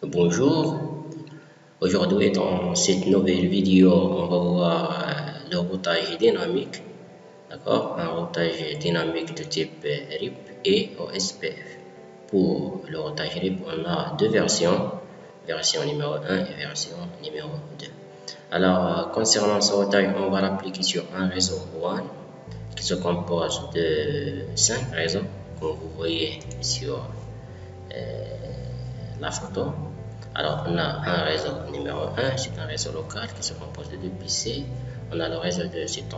Bonjour, aujourd'hui dans cette nouvelle vidéo, on va voir le routage dynamique, d'accord, un routage dynamique de type RIP et OSPF. Pour le routage RIP, on a deux versions, version numéro 1 et version numéro 2. Alors, concernant ce routage, on va l'appliquer sur un réseau WAN qui se compose de 5 réseaux, comme vous voyez sur la photo. Alors, on a un réseau numéro 1, c'est un réseau local qui se compose de 2 PC. On a le réseau 2, c'est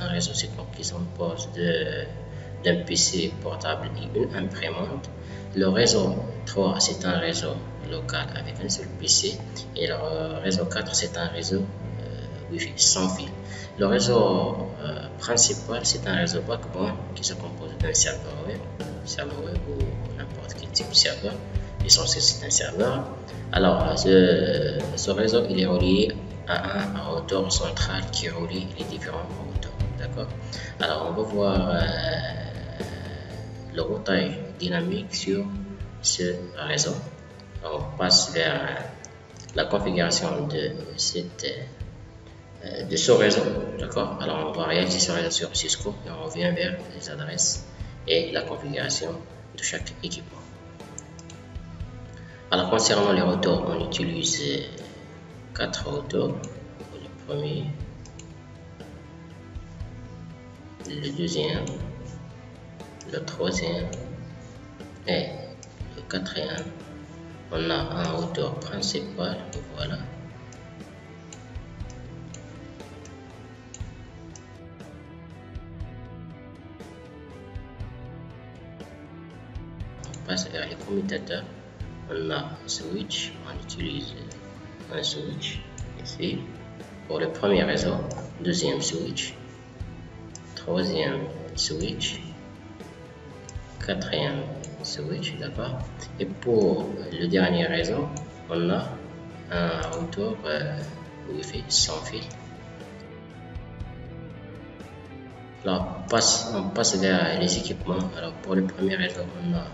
un réseau qui se compose d'un PC portable et une imprimante. Le réseau 3, c'est un réseau local avec un seul PC. Et le réseau 4, c'est un réseau Wi-Fi sans fil. Le réseau principal, c'est un réseau backbone qui se compose d'un serveur web ou n'importe quel type de serveur. L'essentiel, c'est un serveur. Alors, ce réseau, il est relié à un routeur central qui relie les différents routeurs. D'accord? Alors, on va voir le routage dynamique sur ce réseau. On passe vers la configuration de ce réseau. D'accord? Alors, on va réaliser ce réseau sur Cisco et on revient vers les adresses et la configuration de chaque équipement. Alors, concernant les routeurs, on utilise 4 routeurs. Le premier, le deuxième, le troisième et le quatrième. On a un routeur principal, voilà. On passe vers les commutateurs. On a un switch, on utilise un switch ici pour le premier réseau, deuxième switch, troisième switch, quatrième switch, d'accord. Et pour le dernier réseau, on a un routeur Wi-Fi sans fil. Alors, on passe vers les équipements. Alors, pour le premier réseau, on a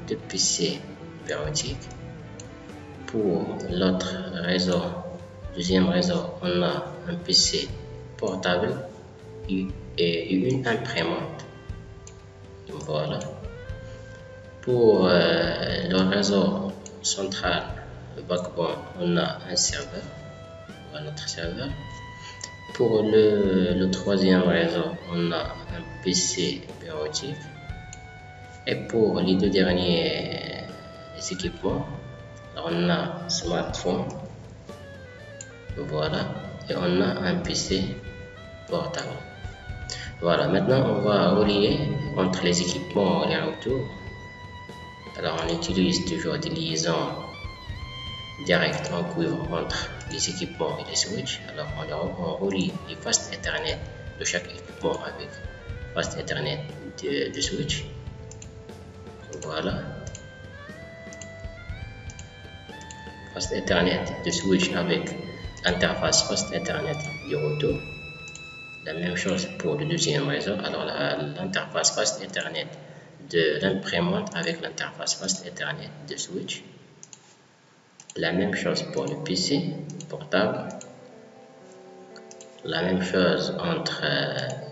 2 PC bureautique. Pour l'autre réseau, deuxième réseau, on a un PC portable et une imprimante. Voilà. Pour le réseau central, le backbone, on a un serveur. Voilà notre serveur. Pour le troisième réseau, on a un PC bureautique. Et pour les deux derniers équipements, on a un smartphone, voilà, et on a un PC portable. Voilà, maintenant on va relier entre les équipements et les routeurs. Alors on utilise toujours des liaisons directes en cuivre entre les équipements et les switches. Alors on relie les fast Ethernet de chaque équipement avec fast Ethernet de switch. Voilà. Fast Ethernet de switch avec l'interface Fast Ethernet du routeur. La même chose pour le deuxième réseau. Alors l'interface Fast Ethernet de l'imprimante avec l'interface Fast Ethernet de switch. La même chose pour le PC portable. La même chose entre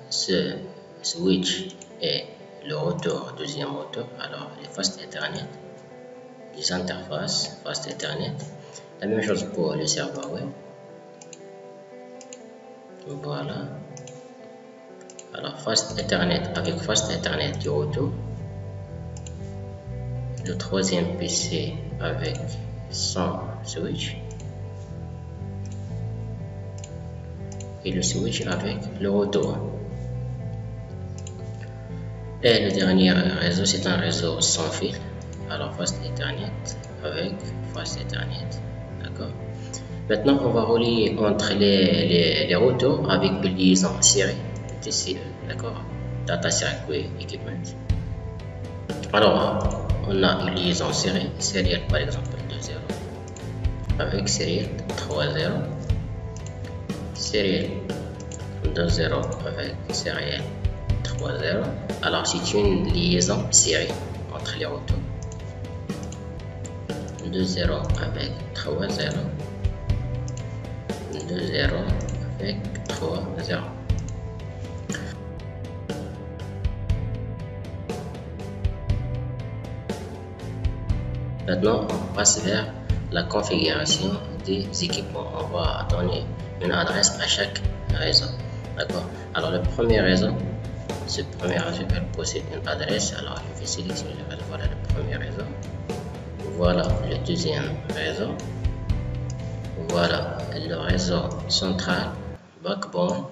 ce switch et le routeur, deuxième routeur. Alors les Fast Ethernet, les interfaces Fast Ethernet. La même chose pour le serveur web. Voilà. Alors Fast Ethernet avec Fast Ethernet du routeur. Le troisième PC avec son switch. Et le switch avec le routeur. Et le dernier réseau, c'est un réseau sans fil. Alors Fast Ethernet avec Fast Ethernet. D'accord. Maintenant, on va relier entre les routeurs avec une liaison série TCE. D'accord. Data Circuit Equipment. Alors, on a une liaison sérielle par exemple 2.0 avec sérielle 3.0, sérielle 2 0 avec sériel 3 0. Alors c'est une liaison série entre les retours. 2 0 avec 3 0. 2 0 avec 3 0. Maintenant, on passe vers la configuration des équipements. On va donner une adresse à chaque réseau. D'accord. Alors, le premier réseau, ce premier réseau, elle possède une adresse. Alors, je vais sélectionner le réseau. Voilà le premier réseau. Voilà le deuxième réseau. Voilà le réseau central, backbone,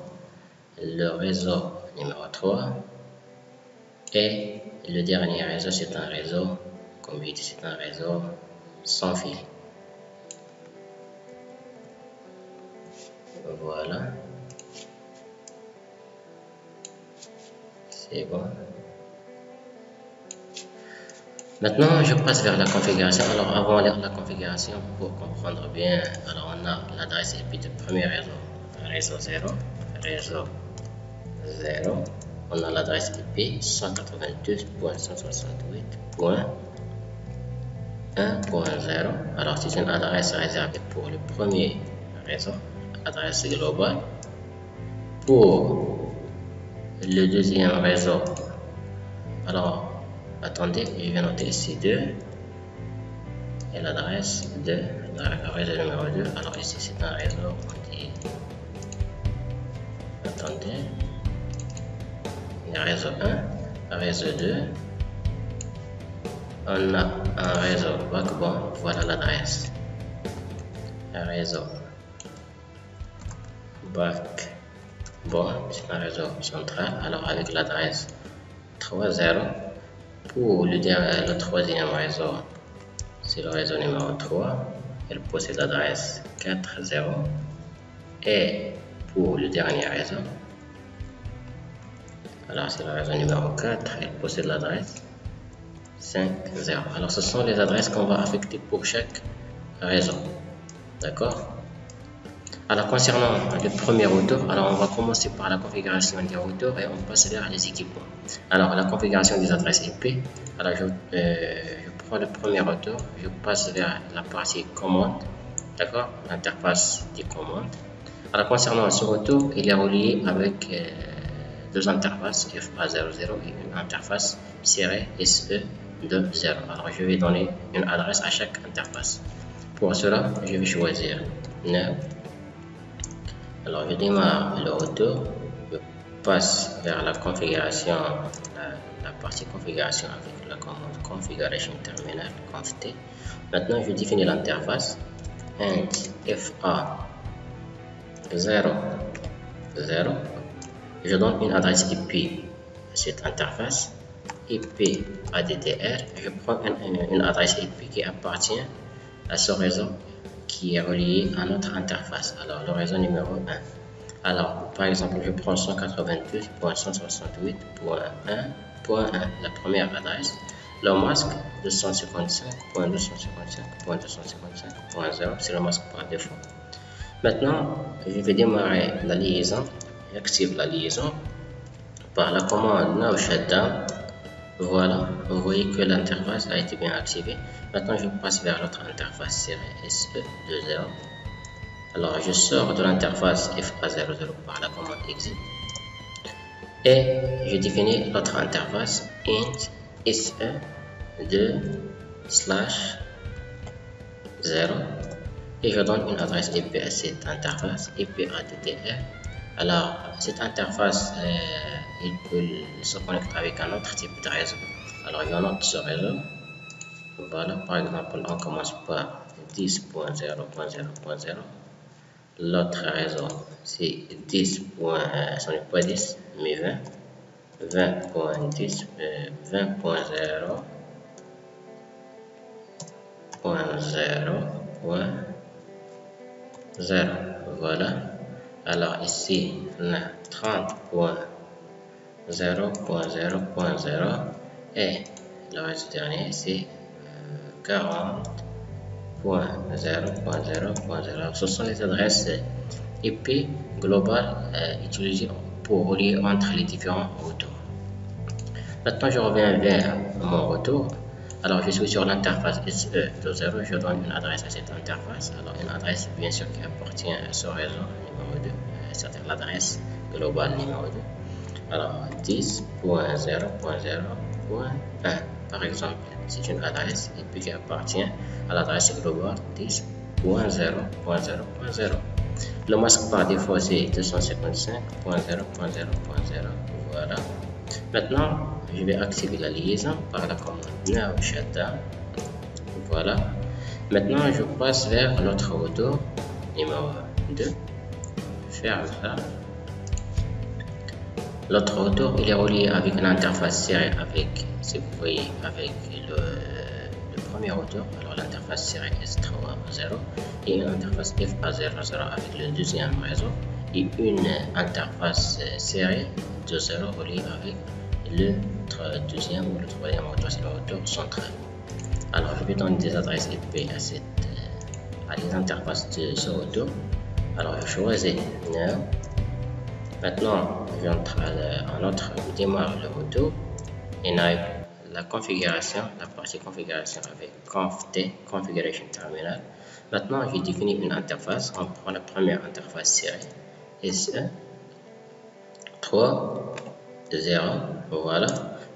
le réseau numéro 3. Et le dernier réseau, c'est un réseau, comme je dis, c'est un réseau sans fil. Voilà. C'est bon. Maintenant, je passe vers la configuration. Alors, avant la configuration, pour comprendre bien, alors on a l'adresse IP du premier réseau, réseau 0, réseau 0. On a l'adresse IP 192.168.1.0. Alors, c'est une adresse réservée pour le premier réseau, adresse globale. Pour le deuxième réseau, alors, attendez, je vais noter ici 2 et l'adresse de le réseau numéro 2. Alors, ici, c'est un réseau, on dit, attendez, réseau 1, réseau 2, on a un réseau backbone, voilà l'adresse, réseau backbone, c'est un réseau central, alors avec l'adresse 3.0. Pour le troisième réseau, c'est le réseau numéro 3, elle possède l'adresse 4.0. Et pour le dernier réseau, alors c'est le réseau numéro 4, elle possède l'adresse 5.0. Alors ce sont les adresses qu'on va affecter pour chaque réseau. D'accord? Alors concernant le premier routeur, alors on va commencer par la configuration des routeurs et on passe vers les équipements. Alors la configuration des adresses IP, alors je prends le premier routeur, je passe vers la partie commande, d'accord, l'interface des commandes. Alors concernant ce routeur, il est relié avec deux interfaces FA00 et une interface SE20. Alors je vais donner une adresse à chaque interface. Pour cela, je vais choisir 9. Alors je démarre le routeur, je passe vers la configuration, la partie configuration avec la commande configuration terminal conft. Maintenant je définis l'interface int FA00. Je donne une adresse IP à cette interface, IP ADDR. Je prends une adresse IP qui appartient à ce réseau qui est relié à notre interface, alors le réseau numéro 1. Alors par exemple, je prends 192.168.1.1, la première adresse, le masque 255.255.255.0, c'est le masque par défaut. Maintenant, je vais démarrer la liaison, j'active la liaison par la commande now shutdown. Voilà, vous voyez que l'interface a été bien activée. Maintenant, je passe vers l'autre interface SE20. Alors, je sors de l'interface FA00 par la commande exit et je définis l'autre interface int SE2/0 et je donne une adresse IP à cette interface, IP ADDR. Alors, cette interface, il peut se connecter avec un autre type de réseau. Alors, je note ce réseau. Voilà, par exemple, on commence par 10.0.0.0. L'autre réseau, c'est 10. Ce n'est pas 10, mais 20. 20.10, 20.0.0.0. Voilà. Alors ici, on a 30.0.0.0 et le reste dernier, c'est 40.0.0.0. Ce sont les adresses IP global utilisé pour relier entre les différents routeurs. Maintenant, je reviens vers mon retour. Alors, je suis sur l'interface SE20, je donne une adresse à cette interface. Alors, une adresse, bien sûr, qui appartient à ce réseau numéro 2, c'est-à-dire l'adresse globale numéro 2. Alors, 10.0.0.1, par exemple, c'est une adresse IP qui appartient à l'adresse globale 10.0.0.0. Le masque par défaut, c'est 255.0.0.0. Voilà. Maintenant, je vais activer la liaison par la commande now shutdown. Voilà. Maintenant, je passe vers l'autre routeur numéro 2. Ferme ça. L'autre routeur, il est relié avec une interface série avec, si vous voyez, avec le premier routeur. Alors, l'interface série S30 et une interface FA00 avec le deuxième réseau et une interface série 2.0 reliée avec le deuxième ou le troisième routeur, c'est le routeur central. Alors, je vais donner des adresses IP à les interfaces de ce routeur. Alors, je choisis Now. Maintenant, j'entre en autre, je démarre le routeur et la configuration, la partie configuration avec conft configuration terminal. Maintenant, je définis une interface. On prend la première interface série SE 3.0. Voilà.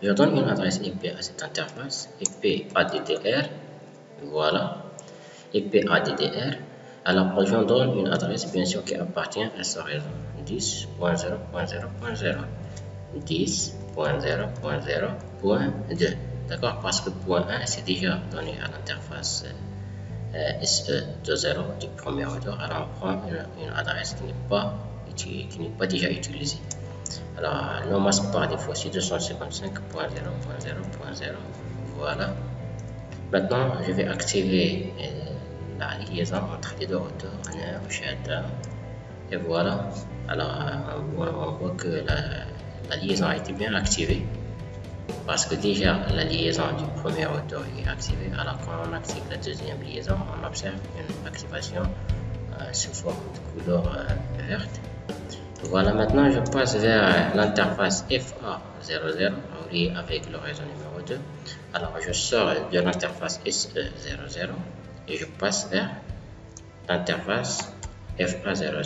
Je donne une adresse IP à cette interface, IP ADDR. Voilà. IP ADDR. Alors, je donne une adresse, bien sûr, qui appartient à ce réseau 10.0.0.0. 10.0.0.2. D'accord? Parce que point 1, c'est déjà donné à l'interface SE20 du premier routeur. Alors, on prend une adresse qui n'est pas déjà utilisée. Alors, le masque par défaut, c'est 255.0.0.0. Voilà. Maintenant, je vais activer la liaison entre les deux routeurs, et voilà. Alors, on voit que la liaison a été bien activée parce que déjà la liaison du premier routeur est activée. Alors, quand on active la deuxième liaison, on observe une activation sous forme de couleur verte. Voilà, maintenant je passe vers l'interface FA00 reliée avec le réseau numéro 2. Alors, je sors de l'interface SE00 et je passe vers l'interface FA00.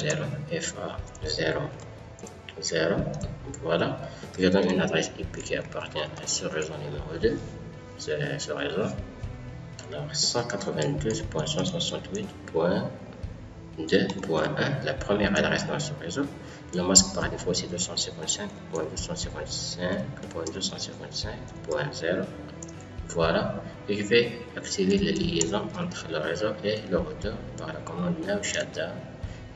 Voilà. Je donne une adresse IP qui appartient à ce réseau numéro 2. Ce réseau. Alors, 192.168.2.1, la première adresse dans ce réseau. Le masque par défaut, c'est 255.255.255.0. Voilà. Et je vais activer la liaison entre le réseau et le routeur par la commande now shutdown.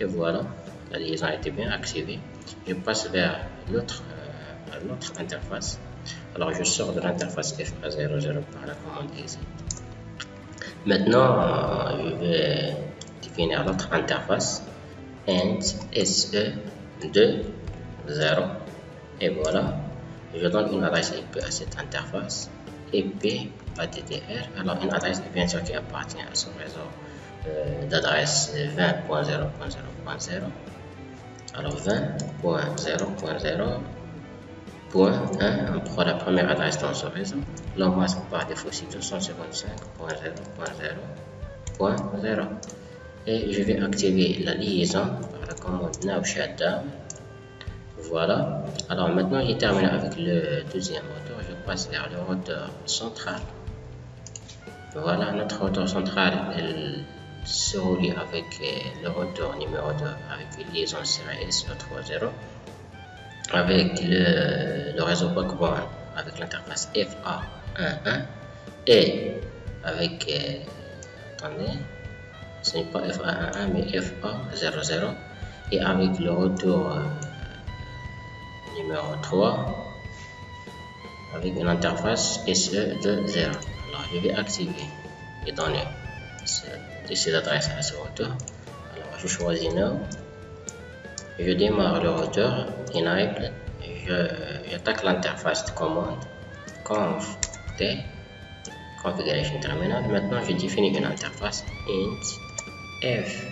Et voilà, la liaison a été bien activée. Je passe vers l'autre interface. Alors, je sors de l'interface FA00 par la commande exit. Maintenant, je vais définir l'autre interface and SE20. Et voilà, je donne une adresse IP à cette interface. IP ADDR. Alors, une adresse bien sûr qui appartient à ce réseau d'adresse 20.0.0.0. Alors, 20.0.0.1, on prend la première adresse dans ce réseau. Le masque par défaut, c'est 255.0.0.0. Et je vais activer la liaison par la commande now shutdown. Voilà. Alors, maintenant, j'ai terminé avec le deuxième routeur. Je passe vers le routeur central. Voilà, notre routeur central, elle se relie avec le routeur numéro 2 avec une liaison série SE30 avec le réseau backbone avec l'interface FA11 et avec attendez, ce n'est pas FA11 mais FA00 et avec le routeur numéro 3 avec une interface SE20. Alors, je vais activer et donner ces adresses à ce routeur. Alors, je choisis Now. Je démarre le routeur, Enable. J'attaque l'interface de commande conf configuration terminal. Maintenant, je définis une interface int f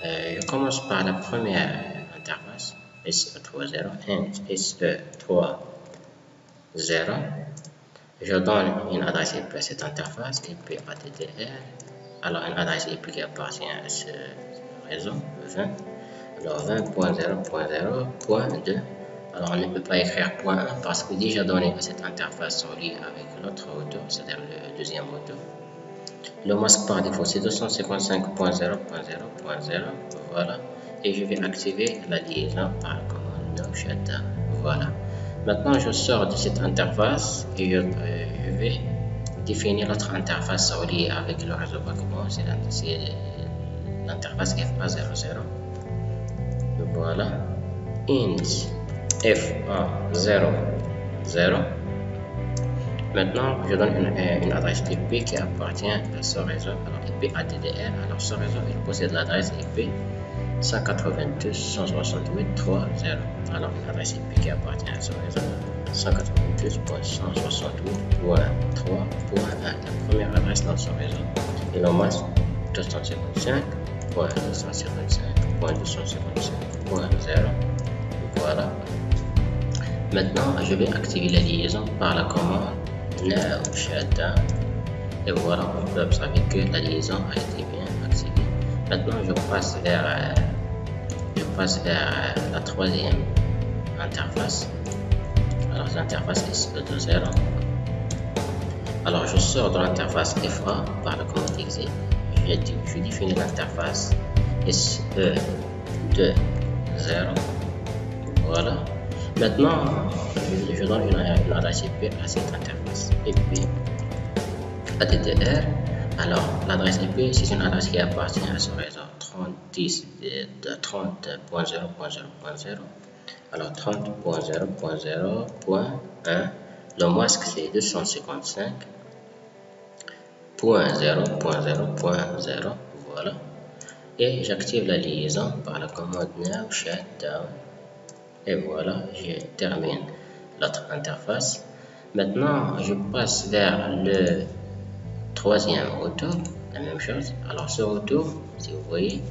Je commence par la première interface, SE30, SE30. Je donne une adresse IP à cette interface, IP ADDR. Alors, une adresse IP qui appartient à ce réseau, 20. Alors, 20.0.0.2. Alors, on ne peut pas écrire point 1 parce que déjà donné à cette interface sont liés avec l'autre routeur, c'est-à-dire le deuxième routeur. Le masque par défaut, c'est 255.0.0.0. Voilà. Et je vais activer la liaison par la commande no shutdown. Voilà. Maintenant, je sors de cette interface et je vais définir l'autre interface reliée avec le réseau backbone. C'est l'interface FA00. Voilà. Int FA00. Maintenant, je donne une adresse IP qui appartient à ce réseau. Alors, IP ADDR. Alors, ce réseau, il possède l'adresse IP 192.168.3.0. Alors, une adresse IP qui appartient à ce réseau, 192.168.3.1. La première adresse dans ce réseau est le masque 255.255.255.0. Voilà. Maintenant, je vais activer la liaison par la commande no shutdown. Et voilà, on peut observer que la liaison a été bien activée. Maintenant, je passe vers la troisième interface. Alors, l'interface SE20. Alors, je sors de l'interface FA par la commande exit. Je définis l'interface SE20. Voilà. Maintenant, je donne une adresse IP à cette interface. IP ADDR. Alors, l'adresse IP, c'est une adresse qui appartient à ce réseau 30.0.0.0. Alors, 30.0.0.1. Le masque, c'est 255.0.0.0. Voilà. Et j'active la liaison par la commande no shutdown. Et voilà, je termine l'autre interface. Maintenant, je passe vers le troisième routeur, la même chose. Alors, ce routeur, si vous voyez,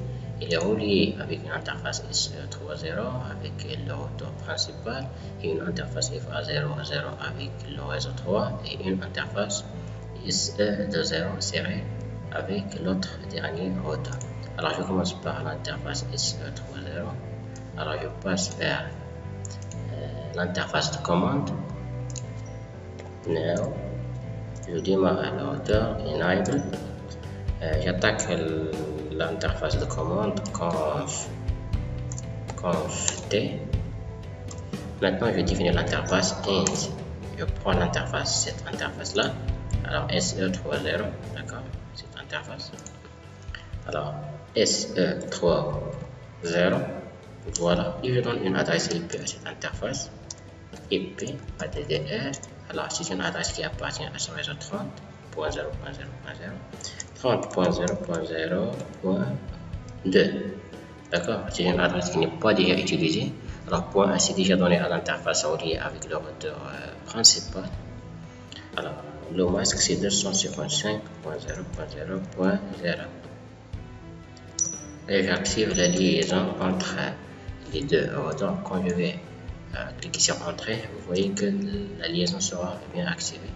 il est relié avec une interface SE30 avec le routeur principal et une interface FA00 avec le réseau 3 et une interface SE20 serrée avec l'autre dernier routeur. Alors, je commence par l'interface SE30. Alors, je passe vers l'interface de commande. Now, je démarre le routeur, enable. J'attaque l'interface de commande conf t. Maintenant, je définis l'interface int. Je prends l'interface, cette interface là. Alors, SE30, d'accord, cette interface. Alors, SE30. Voilà, et je donne une adresse IP à cette interface, IP ADDR. Alors, c'est une adresse qui appartient à ce réseau 30.0.0.0.2. D'accord, c'est une adresse qui n'est pas déjà utilisée. Alors, point c'est déjà donné à l'interface reliée avec le routeur principal. Alors, le masque c'est 255.0.0.0. Et j'active la liaison entre les deux routeurs. Quand je vais cliquer sur Entrée, vous voyez que la liaison sera bien activée.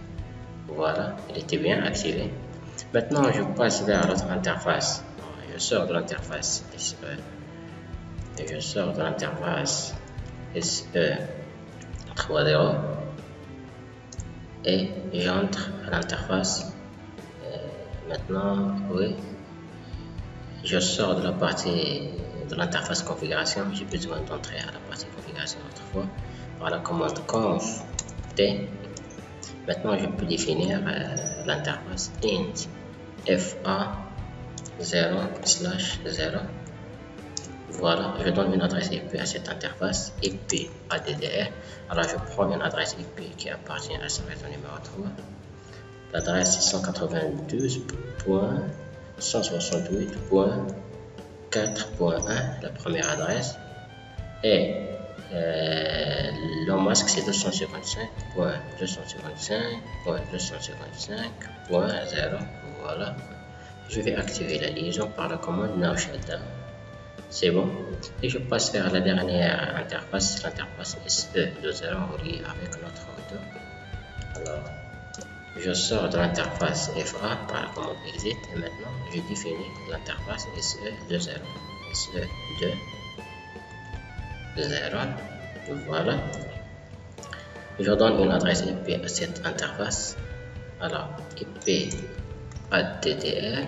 Voilà, elle était bien activée. Maintenant, je passe vers l'autre interface. Je sors de l'interface SE et je sors de l'interface SE30 et j'entre à l'interface. Maintenant, oui. Je sors de la partie de l'interface configuration. J'ai besoin d'entrer à la partie configuration autrefois par la commande conf t. Maintenant, je peux définir l'interface int fa0/0. Voilà, je donne une adresse IP à cette interface, IP ADDR. Alors, je prends une adresse IP qui appartient à ce réseau numéro 3. L'adresse est 192.168.4.1, la première adresse. Et le masque c'est 255.255.255.0. Voilà. Je vais activer la liaison par la commande no shutdown. C'est bon. Et je passe vers la dernière interface, l'interface SE20 reliée avec notre routeur. Alors, je sors de l'interface FA par la commande exit et maintenant je définis l'interface SE20. SE20. Voilà. Je donne une adresse IP à cette interface. Alors, IP ADDR,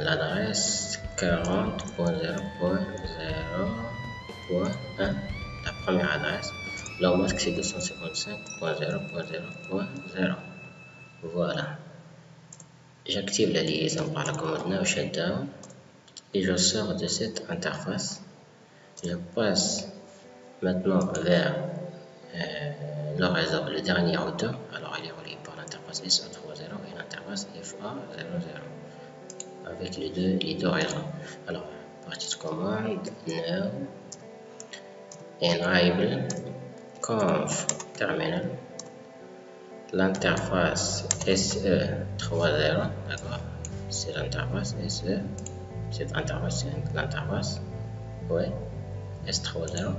l'adresse 40.0.0.1, la première adresse. Le masque c'est 255.0.0.0. Voilà. J'active la liaison par la commande Now Shutdown et je sors de cette interface. Je passe maintenant vers le réseau, le dernier routeur. Alors il est relié par l'interface SE30 et l'interface FA00 avec les deux réseaux. Alors partie de commande Now Enable Conf Terminal, l'interface SE30, d'accord, c'est l'interface SE, cette interface c'est l'interface, ouais, S30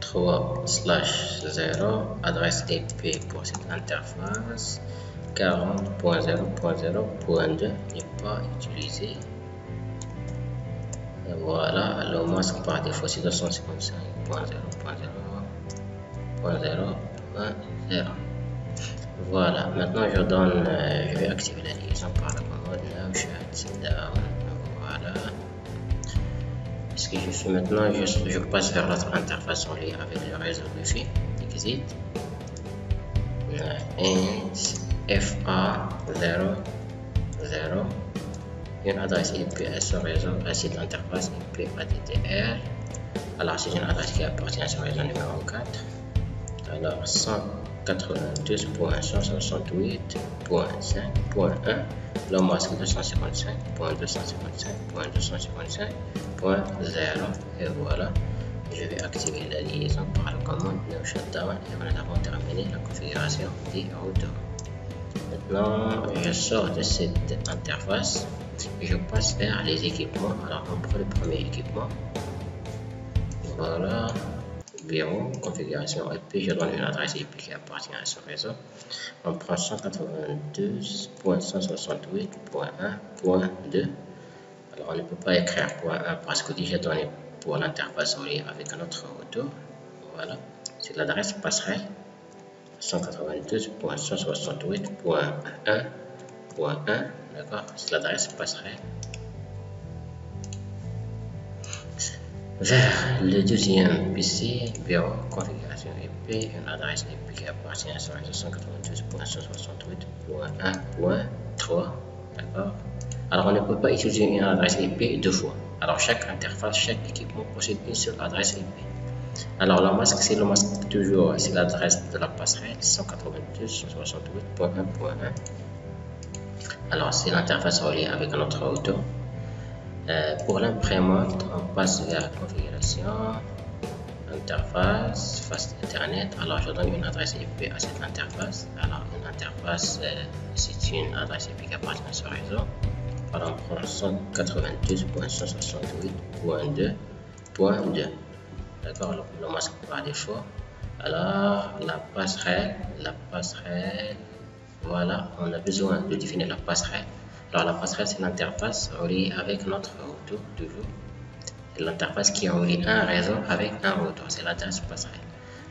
3/0, adresse IP pour cette interface 40.0.0.2 n'est pas utilisé. Et voilà, le masque par défaut c'est 255.0.0.0.0. Voilà, maintenant je vais activer la liaison par la commande Now Shutdown. Voilà. Ce que je fais maintenant, je passe vers l'autre interface en lien avec le réseau Wi-Fi. Exit. FA00, une adresse IP à ce réseau, à cette interface IP ADDR. Alors c'est une adresse qui appartient à ce réseau numéro 4. Alors 192.168.5.1, le masque 255.255.255.0 et voilà. Je vais activer la liaison par la commande Now Shutdown et nous avons terminé la configuration des routeurs. Maintenant, je sors de cette interface et je passe vers les équipements. Alors, on prend le premier équipement. Voilà, bureau, configuration IP. Je donne une adresse IP qui appartient à ce réseau. On prend 192.168.1.2. Alors, on ne peut pas écrire .1 parce que déjà donné pour l'interface reliée avec notre routeur. Voilà, c'est l'adresse passerelle 192.168.1.1, d'accord, c'est l'adresse passerelle. Vers le deuxième PC, bureau, configuration IP, une adresse IP qui appartient à ce réseau 192.168.1.3, d'accord. Alors on ne peut pas utiliser une adresse IP deux fois. Alors chaque interface, chaque équipement possède une seule adresse IP. Alors le masque, c'est le masque toujours, c'est l'adresse de la passerelle 192.168.1.1. Alors c'est l'interface reliée avec notre routeur. Pour l'imprimante, on passe vers la configuration, interface, fast internet. Alors je donne une adresse IP à cette interface. Alors une interface, c'est une adresse IP qui appartient à ce réseau. Alors on prend 192.168.2.2. D'accord, le masque par défaut. Alors la passerelle, voilà, on a besoin de définir la passerelle. Alors la passerelle c'est l'interface reliée avec notre routeur toujours. C'est l'interface qui relie un réseau avec un routeur, c'est l'adresse passerelle.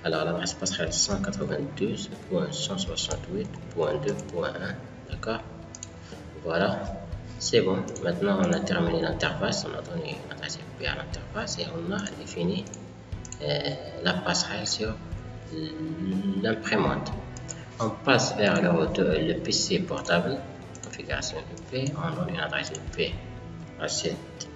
Alors l'adresse passerelle 192.168.2.1, d'accord. Voilà, c'est bon. Maintenant on a terminé l'interface, on a donné une adresse IP à l'interface et on a défini la passerelle sur l'imprimante. On passe vers le PC portable, configuration IP, on donne une adresse IP à cette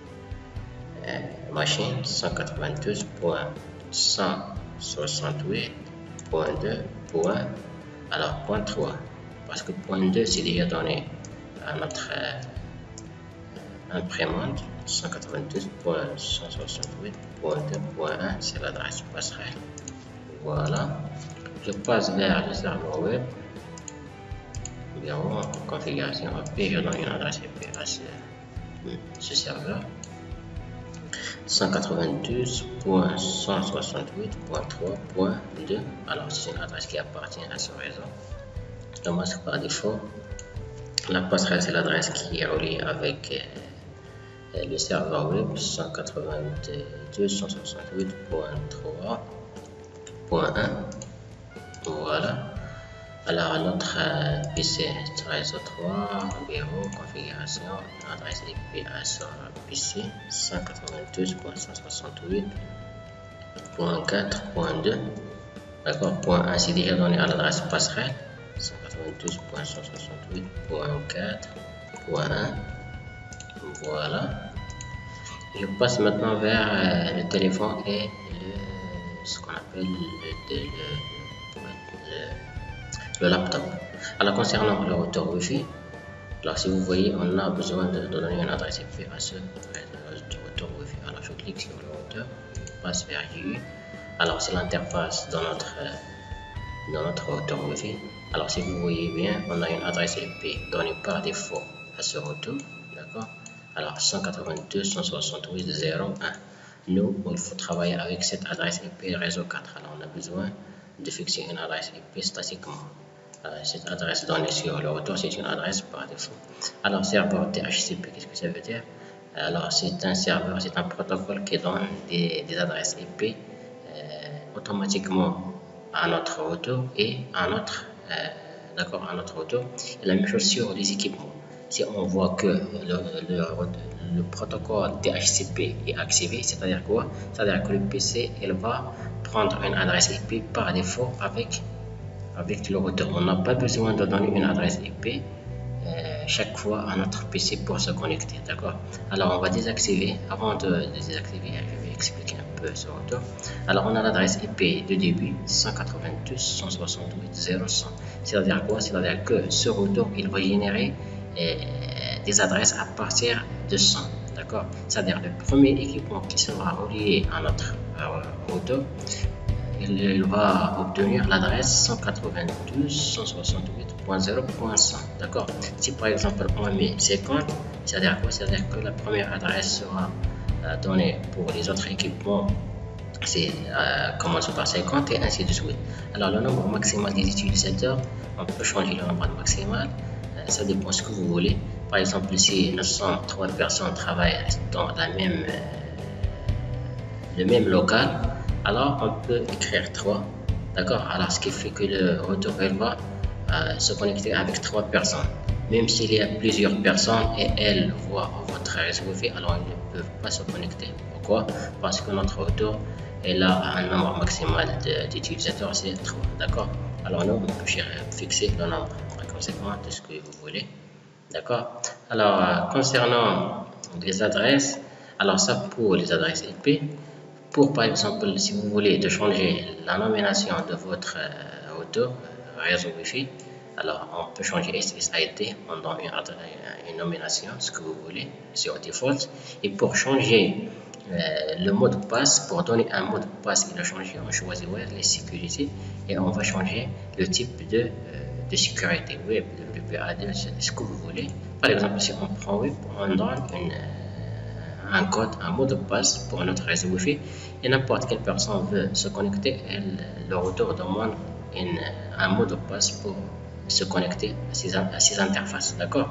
machine 192.168.2. Alors point 3, parce que point 2 c'est déjà donné à notre imprimante 192.168.2.1, c'est l'adresse passerelle. Voilà, je passe vers le serveur web, bureau, configuration IP, je donne une adresse IP à ce serveur 192.168.3.2. Alors c'est une adresse qui appartient à ce réseau. Le masque par défaut, la passerelle c'est l'adresse qui est reliée avec le serveur web 192.168.3.1. Voilà. Alors notre PC réseau 3, bureau, configuration, adresse IP à ce PC 192.168.4.2. D'accord, point 1 c'est déjà donné à l'adresse passerelle 192.168.4.1. Voilà. Je passe maintenant vers le téléphone et ce qu'on appelle le laptop. Alors concernant le routeur Wi-Fi, alors si vous voyez, on a besoin de donner une adresse IP à ce routeur Wi-Fi. Alors je clique sur le routeur, je passe vers GUI. Alors c'est l'interface dans notre routeur Wi-Fi. Alors si vous voyez bien, on a une adresse IP donnée par défaut à ce routeur, d'accord. Alors 192.168.0.1. Nous, il faut travailler avec cette adresse IP réseau 4. Alors on a besoin de fixer une adresse IP statiquement. Cette adresse donnée sur le routeur, c'est une adresse par défaut. Alors serveur DHCP, qu'est-ce que ça veut dire? Alors c'est un serveur, c'est un protocole qui donne des adresses IP automatiquement à notre routeur et à notre routeur. Et la même chose sur les équipements. Si on voit que le protocole DHCP est activé, c'est-à-dire quoi? C'est-à-dire que le PC il va prendre une adresse IP par défaut avec le routeur. On n'a pas besoin de donner une adresse IP chaque fois à notre PC pour se connecter, d'accord. Alors on va désactiver. Avant de désactiver, je vais expliquer un peu ce routeur. Alors on a l'adresse IP de début 192.168.0.100. c'est-à-dire quoi? C'est-à-dire que ce routeur il va générer des adresses à partir de 100, d'accord. C'est-à-dire le premier équipement qui sera relié à notre routeur, il va obtenir l'adresse 192.168.0.100, d'accord. Si par exemple on met 50, c'est-à-dire quoi? C'est-à-dire que la première adresse sera donnée pour les autres équipements, c'est commence par 50 et ainsi de suite. Alors le nombre maximal des utilisateurs, on peut changer le nombre maximal, ça dépend de ce que vous voulez. Par exemple, si nous sommes 3 personnes travaillent dans le même local, alors on peut écrire 3, d'accord. Alors ce qui fait que le routeur va se connecter avec 3 personnes. Même s'il y a plusieurs personnes et elles voient votre réseau Wi-Fi, alors ils ne peuvent pas se connecter. Pourquoi? Parce que notre routeur a un nombre maximal d'utilisateurs, c'est 3, d'accord. Alors nous, on peut fixer le nombre conséquent de ce que vous voulez, d'accord. Alors concernant les adresses, alors ça pour les adresses IP. Pour par exemple, si vous voulez de changer la nomination de votre routeur réseau Wi-Fi, alors on peut changer SSID pendant une nomination, ce que vous voulez, sur default. Et pour changer le mot de passe, pour donner un mot de passe et le changer, on choisit les sécurités et on va changer le type de sécurité web, de WPA2, ce que vous voulez. Par exemple, si on prend web, on donne un code, un mot de passe pour notre réseau Wi-Fi et n'importe quelle personne veut se connecter, le routeur demande un mot de passe pour se connecter à ces interfaces, d'accord.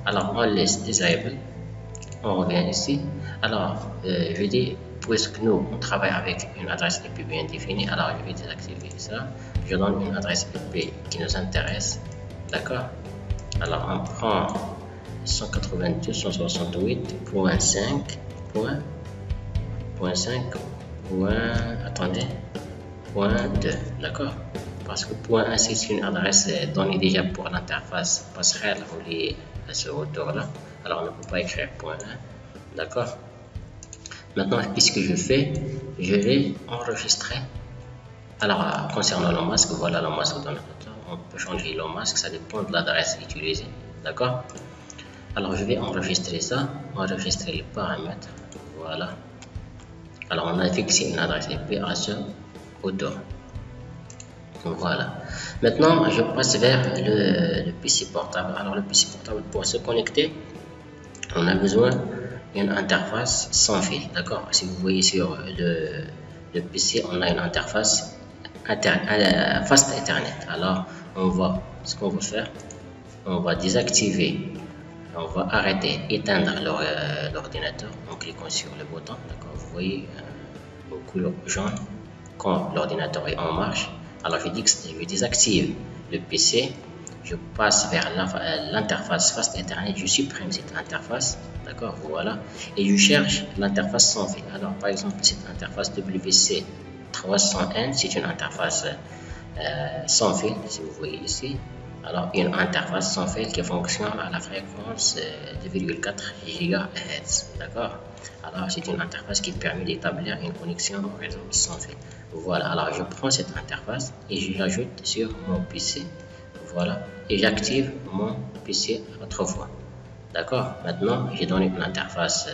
Alors on laisse disable, on revient ici. Alors je dis, puisque nous on travaille avec une adresse IP bien définie, alors je vais désactiver ça. Je donne une adresse IP qui nous intéresse, d'accord. Alors on prend 192.168.5.2, d'accord. Parce que point 1 c'est une adresse donnée déjà pour l'interface passerelle reliée à ce routeur là, alors on ne peut pas écrire point 1, d'accord. Maintenant, qu'est-ce que je fais? Je vais enregistrer. Alors concernant le masque, voilà le masque dans le routeur. On peut changer le masque, ça dépend de l'adresse utilisée, d'accord. Alors je vais enregistrer ça, enregistrer les paramètres, voilà. Alors on a fixé une adresse IP à ce routeur. Voilà. Maintenant, je passe vers le PC portable. Alors le PC portable, pour se connecter, on a besoin d'une interface sans fil. D'accord? Si vous voyez sur le PC, on a une interface Fast Ethernet. Alors, ce qu'on va faire, on va désactiver, on va arrêter, éteindre l'ordinateur en cliquant sur le bouton. D'accord? Vous voyez une couleur jaune quand l'ordinateur est en marche. Alors, je désactive le PC. Je passe vers l'interface Fast Ethernet, je supprime cette interface, d'accord, voilà, et je cherche l'interface sans fil. Alors, par exemple, cette interface WC301, c'est une interface sans fil, si vous voyez ici. Alors, une interface sans fil qui fonctionne à la fréquence 2,4 GHz, d'accord. Alors, c'est une interface qui permet d'établir une connexion au réseau sans fil. Voilà, alors je prends cette interface et je l'ajoute sur mon PC. Voilà, et j'active mon PC autrefois. D'accord, maintenant j'ai donné une interface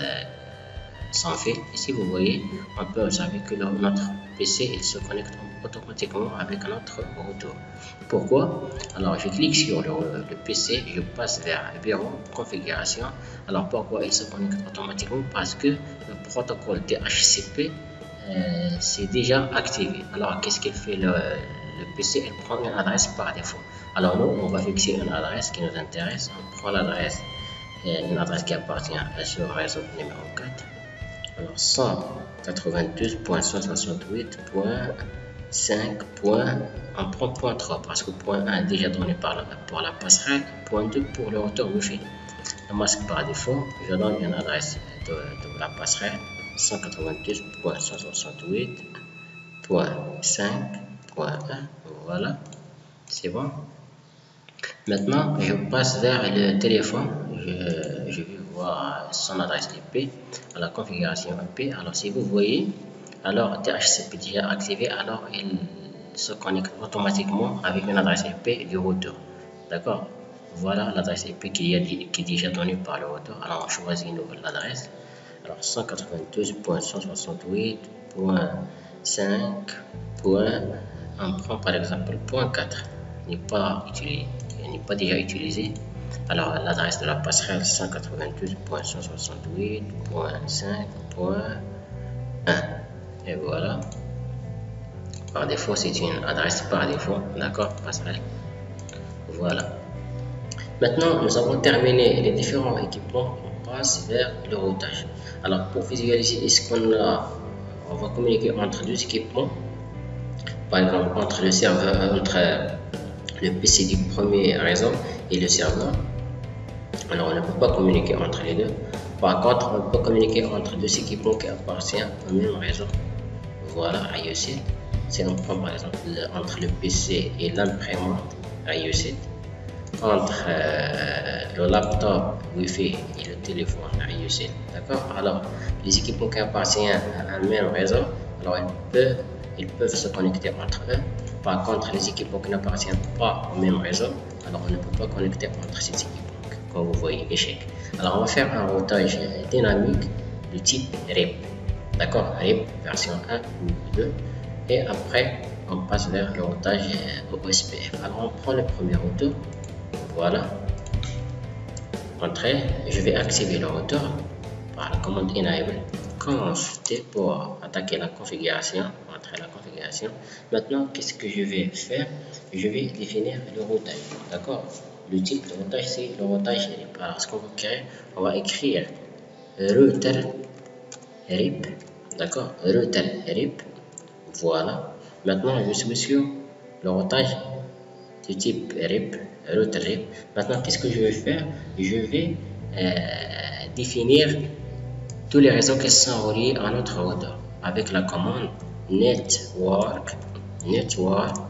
sans fil. Ici, vous voyez, on peut observer que notre PC il se connecte automatiquement avec notre routeur. Pourquoi? Alors, je clique sur le PC, je passe vers Bureau, Configuration. Alors, pourquoi il se connecte automatiquement? Parce que le protocole DHCP c'est déjà activé. Alors, qu'est-ce qu'il fait le PC? Il prend une adresse par défaut. Alors, nous, on va fixer une adresse qui nous intéresse. On prend l'adresse, une adresse qui appartient à ce réseau numéro 4. Alors, 192.168.5. On prend point 3 parce que point 1 est déjà donné pour la passerelle, point 2 pour le routeur Wi-Fi. Le masque par défaut, je donne une adresse de la passerelle 192.168.5.1. Voilà, c'est bon. Maintenant, je passe vers le téléphone. Je vais voir son adresse IP à la configuration IP. Alors, si vous voyez, alors DHCP déjà activé, alors il se connecte automatiquement avec une adresse IP du routeur. D'accord? Voilà l'adresse IP qui est déjà donnée par le routeur. Alors, on choisit une nouvelle adresse. Alors, 192.168.5. On prend par exemple point 4. N'est pas déjà utilisé. Alors, l'adresse de la passerelle 192.168.5.1. Et voilà. Par défaut, c'est une adresse par défaut. D'accord, passerelle. Voilà. Maintenant, nous avons terminé les différents équipements. On passe vers le routage. Alors, pour visualiser ce qu'on a, on va communiquer entre deux équipements. Par exemple, entre le serveur, entre le PC du premier réseau et le serveur. Alors, on ne peut pas communiquer entre les deux. Par contre, on peut communiquer entre deux équipements qui appartiennent au même réseau. Voilà, IO7. Si on prend par exemple entre le PC et l'imprimante IO7, entre le laptop Wi-Fi et le téléphone IO7. D'accord? Alors, les équipements qui appartiennent à un même réseau, alors ils peuvent se connecter entre eux. Par contre, les équipements qui n'appartiennent pas au même réseau, alors on ne peut pas connecter entre ces équipements. Comme vous voyez, échec. Alors, on va faire un routage dynamique de type RIP. D'accord? RIP version 1 ou 2. Et après, on passe vers le routage OSPF. Alors, on prend le premier routeur. Voilà. Entrée. Je vais activer le routeur par la commande enable. Conf T pour attaquer la configuration. Entrer la configuration. Maintenant, qu'est-ce que je vais faire? Je vais définir le routage. D'accord? Le type de routage, c'est le routage RIP. Alors, ce qu'on va créer, on va écrire router RIP. D'accord? Router RIP. Voilà. Maintenant, je suis sur le routage du type RIP, router RIP. Maintenant, qu'est-ce que je vais faire? Je vais définir tous les réseaux qui sont reliés à notre routeur avec la commande network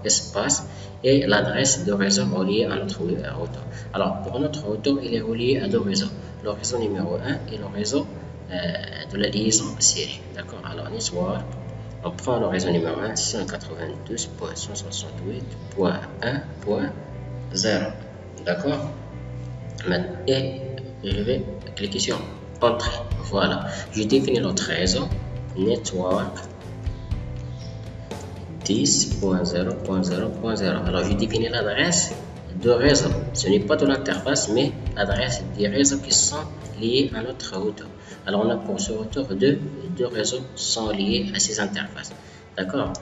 espace et l'adresse de réseau relié à notre routeur. Alors, pour notre routeur, il est relié à deux réseaux, le réseau numéro 1 et le réseau de la liaison série. D'accord? Alors, network, on prend le réseau numéro 1, 192.168.1.0. D'accord? Et je vais cliquer sur Entrée. Voilà. Je définis notre réseau, network 10.0.0.0. Alors, je définis l'adresse de réseau. Ce n'est pas de l'interface, mais l'adresse des réseaux qui sont liées à notre routeur. Alors on a pour ce routeur deux réseaux sont liés à ces interfaces. D'accord.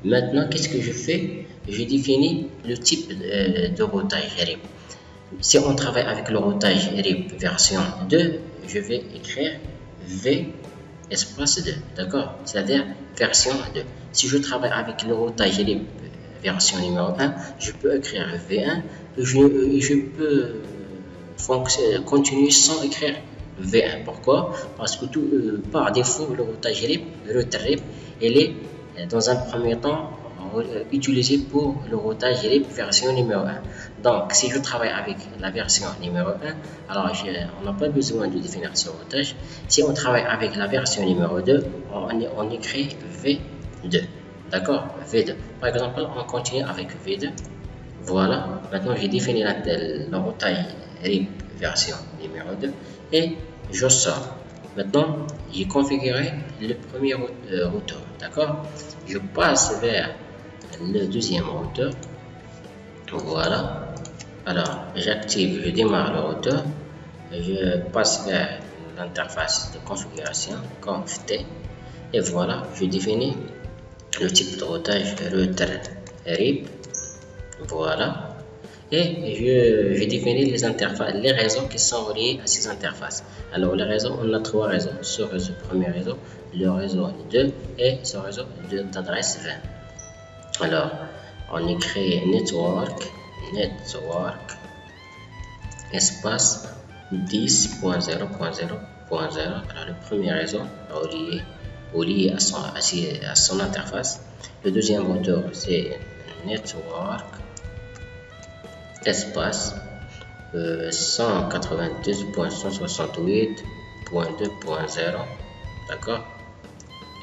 Maintenant, qu'est-ce que je fais? Je définis le type de routage RIP. Si on travaille avec le routage RIP version 2, je vais écrire V espace 2, d'accord? C'est-à-dire version 2. Si je travaille avec le routage RIP version numéro 1, je peux écrire V1 et je peux continuer sans écrire V1. Pourquoi? Parce que par défaut, le routage RIP, le routeur RIP, il est dans un premier temps utilisé pour le routage RIP version numéro 1. Donc, si je travaille avec la version numéro 1, alors on n'a pas besoin de définir ce routage. Si on travaille avec la version numéro 2, on écrit V2. D'accord? V2. Par exemple, on continue avec V2. Voilà. Maintenant, j'ai défini le routage RIP version numéro 2 et je sors. Maintenant, j'ai configuré le premier routeur. D'accord? Je passe vers le deuxième routeur. Voilà. Alors, j'active, je démarre le routeur. Je passe vers l'interface de configuration, conft, et voilà, je définis le type de routage routeur RIP. Voilà. Et je définis les interfaces, les réseaux qui sont reliés à ces interfaces. Alors, les réseaux, on a trois réseaux. Ce réseau, premier réseau, le réseau 2 et ce réseau d'adresse 20. Alors, on écrit network espace 10.0.0.0. Alors, le premier réseau relié à son interface. Le deuxième routeur, c'est network espace 192.168.2.0. D'accord.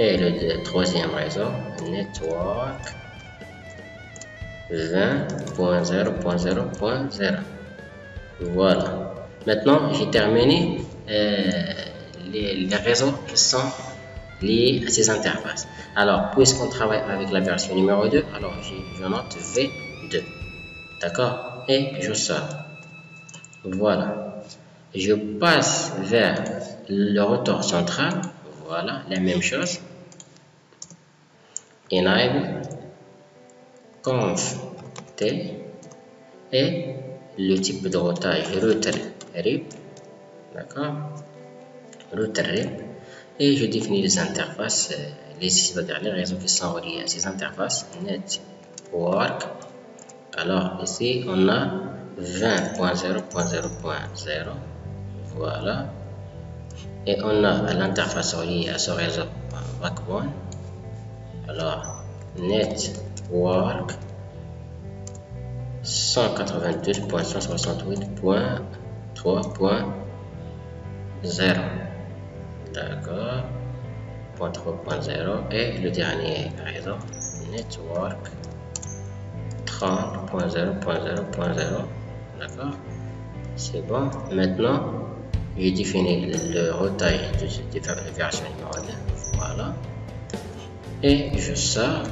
Et le troisième réseau, network 20.0.0.0. Voilà. Maintenant, j'ai terminé les réseaux qui sont liés à ces interfaces. Alors, puisqu'on travaille avec la version numéro 2, alors je note V2. D'accord? Et je sors. Voilà. Je passe vers le routeur central. Voilà, la même chose. Enable, conf t et le type de routage routeur RIP. D'accord? Routeur RIP. Et je définis les interfaces, c'est-à-dire les réseaux qui sont reliés à ces interfaces. Network. Alors ici on a 20.0.0.0. Voilà. Et on a l'interface reliée à ce réseau backbone. Alors, network 192.168.3.0. D'accord. 3.0. Et le dernier réseau, network 30.0.0.0. D'accord. C'est bon. Maintenant, j'ai défini le routage de version numéro 2. Voilà. Et je sors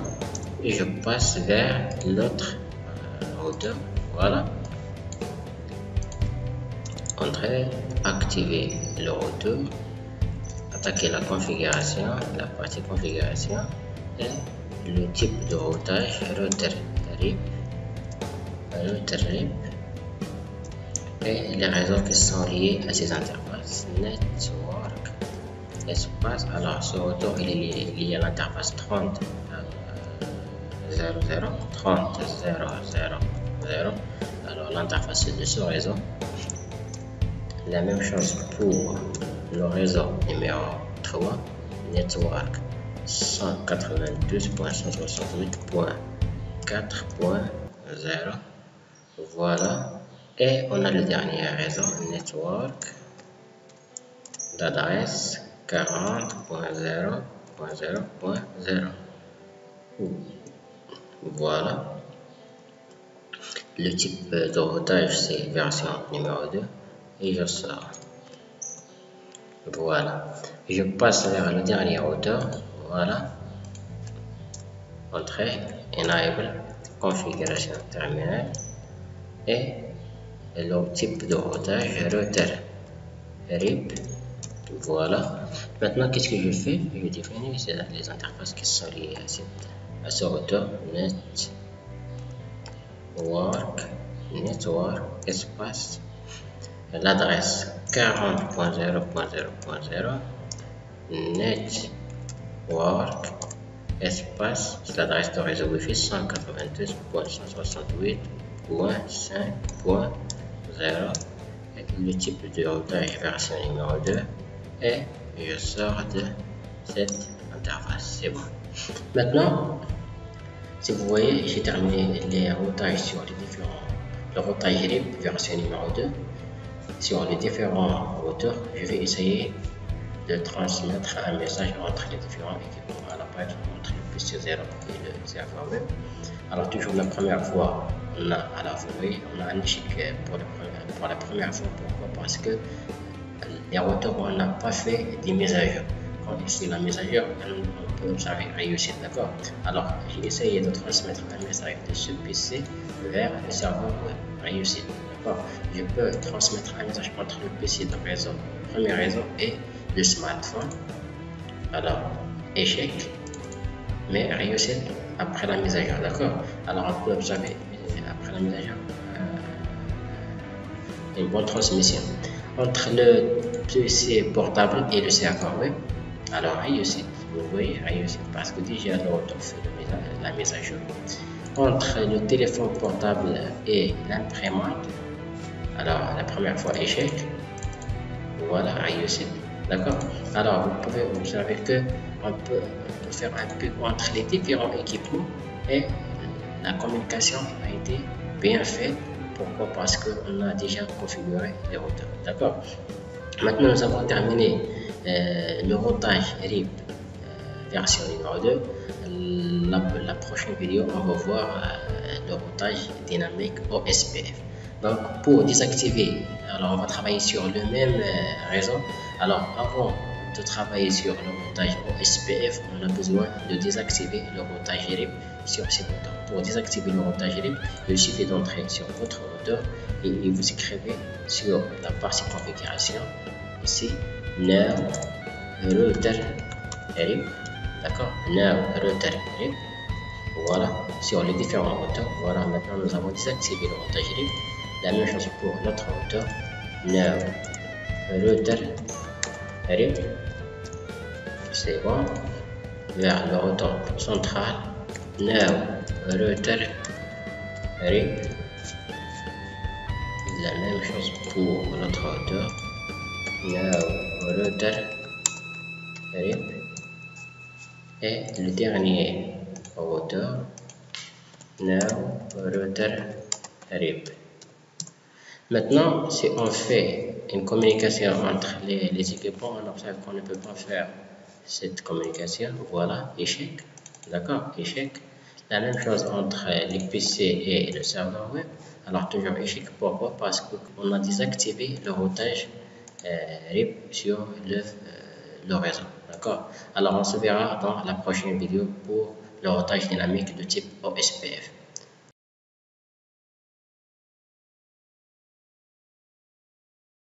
et je passe vers l'autre routeur. Voilà. Entrer, activer le routeur, attaquer la configuration, la partie configuration et le type de routage routeur RIP et les réseaux qui sont liés à ces interfaces. Network espace. Alors ce routeur il est lié à l'interface 30.0.0.0. Alors l'interface de ce réseau. La même chose pour le réseau numéro 3, network 192.168.4.0. Voilà. Et on a le dernier réseau, network d'adresse 40.0.0.0. Voilà. Le type de routage, c'est version numéro 2. Et je sors. Voilà. Je passe vers le dernier routeur. Voilà. Entrée, enable, configuration terminal et le type de routage routeur RIP. Voilà. Maintenant, qu'est-ce que je fais? Je définis les interfaces qui sont liées à ce routeur. Network, espace, l'adresse 40.0.0.0, network, espace, c'est l'adresse de réseau Wi-Fi 192.168.5.0, le type de routage version numéro 2, et je sors de cette interface. C'est bon. Maintenant, si vous voyez, j'ai terminé les routages sur les différents. Le routage RIP version numéro 2. Sur les différents routeurs, je vais essayer de transmettre un message entre les différents équipements à la page entre le PC0 et le serveur web. Alors toujours la première fois, on a un échec pour la première fois. Pourquoi? Parce que les routeurs, on n'a pas fait des mises à jour. Quand ici la mise à jour, on peut observer réussite, d'accord? Alors j'ai essayé de transmettre un message de ce PC vers le serveur web, réussite, d'accord? Je peux transmettre un message entre le PC de réseau, premier réseau, et le smartphone. Alors échec, mais réussite après la mise à jour, d'accord? Alors on peut observer après la mise à jour une bonne transmission entre le PC portable et le serveur web. Alors réussite, vous voyez, réussite parce que déjà le routeur fait la mise à jour. Entre le téléphone portable et l'imprimante, alors la première fois échec, voilà, réussite, d'accord? Alors vous pouvez observer que on peut faire un peu entre les différents équipements et la communication a été bien faite. Pourquoi? Parce qu'on a déjà configuré les routeurs, d'accord? Maintenant nous avons terminé le routage RIP version numéro 2. La prochaine vidéo, on va voir le routage dynamique OSPF. Donc pour désactiver, alors on va travailler sur le même réseau. Alors avant de travailler sur le routage OSPF, on a besoin de désactiver le routage RIP sur ces routeurs. Pour désactiver le routage RIP, il suffit d'entrer sur votre routeur et vous écrivez sur la partie configuration ici now router RIP, d'accord? Now router RIP. Voilà, sur les différents routeurs. Voilà, maintenant nous avons désactivé le routage RIP. La même chose pour notre routeur. Now router RIP. C'est bon. Vers le routeur central. Now router RIP. La même chose pour notre routeur. Now router RIP. Et le dernier routeur, now router RIP. Maintenant, si on fait une communication entre les équipements, on observe qu'on ne peut pas faire cette communication. Voilà, échec, d'accord, échec. La même chose entre les PC et le serveur web. Alors toujours échec. Pourquoi? Parce qu'on a désactivé le routage RIP sur le réseau, d'accord? Alors on se verra dans la prochaine vidéo pour le routage dynamique de type OSPF.